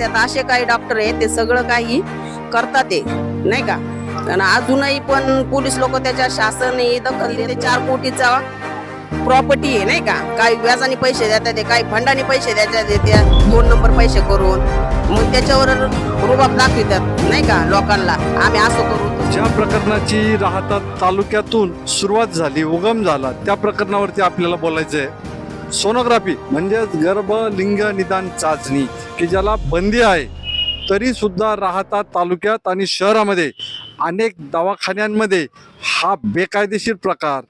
राहत्यात असे काही डॉक्टर आहेत ते सगळं काही करतात ते नाही का. आणि अजूनही पण पोलीस लोक त्याच्या शासन दखल देते. 4 कोटीचा प्रॉपर्टी आहे नाही का, काही व्याजाने पैसे देतात ते, काही फंडाने पैसे देतात ते 2 नंबर पैसे करून, मग त्याच्यावर रुबाब दाखवितात नाही का लोकांना, आम्ही असं करू. ज्या प्रकरणाची राहता तालुक्यातून सुरुवात झाली, उगम झाला, त्या प्रकरणावरती आपल्याला बोलायचं आहे. सोनोग्राफी म्हणजेच गर्भलिंग निदान चाचणी की ज्याला बंदी आहे, तरी सुद्धा राहता तालुक्यात आणि शहरामध्ये अनेक दवाखान्यांमध्ये हा बेकायदेशीर प्रकार,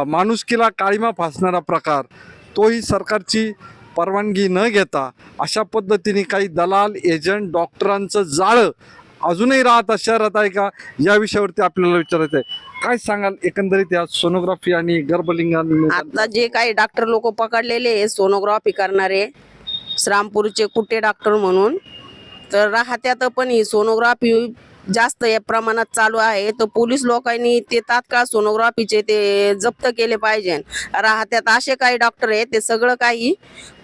माणुसकीला काळीमा फासणारा प्रकार, तोही सरकारची परवानगी न घेता अशा पद्धतीने काही दलाल एजंट डॉक्टरांचं जाळं अजूनही राहता शहरात आहे का, या विषयावरती आपल्याला विचारायचं आहे. काय सांगाल एकंदरीत या सोनोग्राफी आणि गर्भलिंग? आता जे काही डॉक्टर लोक पकडलेले सोनोग्राफी करणारे, श्रामपूरचे कुटे डॉक्टर म्हणून, तर राहत्यात पण ही सोनोग्राफी जास्त या प्रमाणात चालू आहे. तर पोलीस लोकांनी ते तात्काळ सोनोग्राफीचे ते जप्त केले पाहिजे. राहत्यात असे काही डॉक्टर आहेत ते सगळं काही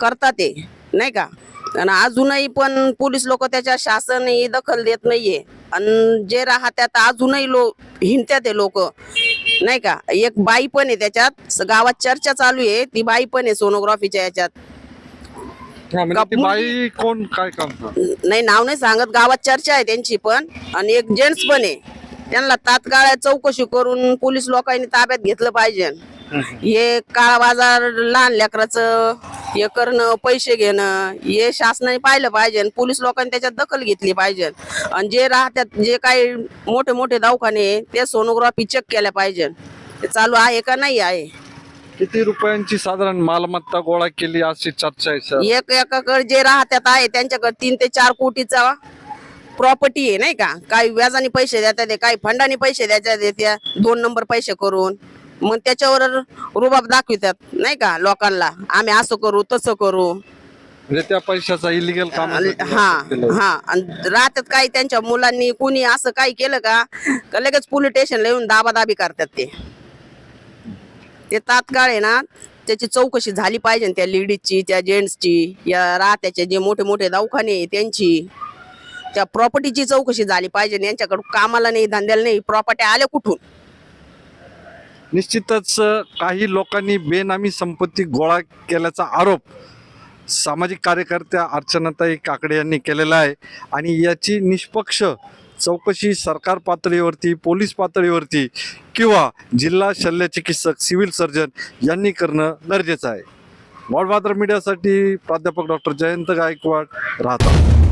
करतात ते नाही का. आणि अजूनही पण पोलीस लोक त्याच्या शासन दखल देत नाहीये. आणि जे राहत्यात अजूनही हिंडत्यात ते लोक नाही का. एक बाई पण आहे त्याच्यात, गावात चर्चा चालू आहे, ती बाई पण आहे सोनोग्राफीच्या याच्यात. बाई कोण, काय काम? नाही, नाव नाही सांगत, गावात चर्चा आहे त्यांची पण. आणि एक जेंट्स पण आहे, त्यांना तात्काळ चौकशी करून पोलीस लोकांनी ताब्यात घेतलं पाहिजे. हे काळा बाजार, लहान लेकराचं हे करणं, पैसे घेणं, हे शासनाने पाहिलं पाहिजे. पोलीस लोकांनी त्याच्यात दखल घेतली पाहिजे. आणि जे राहतात, जे काही मोठे मोठे दवाखाने, ते सोनोग्राफी चेक केल्या पाहिजे, ते चालू आहे का नाही आहे. किती रुपयांची साधारण मालमत्ता गोळा केली अशी चर्चा आहे? एकाकडे जे राहत्यात आहे त्यांच्याकडे 3 ते 4 कोटीचा प्रॉपर्टी आहे नाही का, काही व्याजाने पैसे देतात ते, काही फंडाने पैसे देतात ते 2 नंबर पैसे करून, मग त्याच्यावर रुबाब दाखवितात नाही का लोकांना, आम्ही असं करू तसं करू. म्हणजे त्या पैशाचा इलिगल काम. हा. आणि राहतात काही त्यांच्या मुलांनी कुणी असं काही केलं का लगेच पोलीस स्टेशनला येऊन दाबादाबी करतात ते तात्काळ आहे ना. त्याची चौकशी झाली पाहिजे, त्या लेडीजची, त्या जेंट्सची, या राहत्याचे जे मोठे मोठे दवाखाने त्यांची, त्या प्रॉपर्टीची चौकशी झाली पाहिजे. यांच्याकडून कामाला नाही, धंद्याला नाही, प्रॉपर्टी आल्या कुठून. निश्चितच काही लोकांनी बेनामी संपत्ती गोळा केल्याचा आरोप सामाजिक कार्यकर्त्या अर्चनाताई काकडे यांनी केलेला आहे. आणि याची निष्पक्ष चौकशी सरकार पातळीवरती, पोलीस पातळीवरती किंवा जिल्हा शल्य चिकित्सक, सिव्हिल सर्जन यांनी करणं गरजेचं आहे. मॉड बाजार मीडियासाठी प्राध्यापक डॉक्टर जयंत गायकवाड, राहता.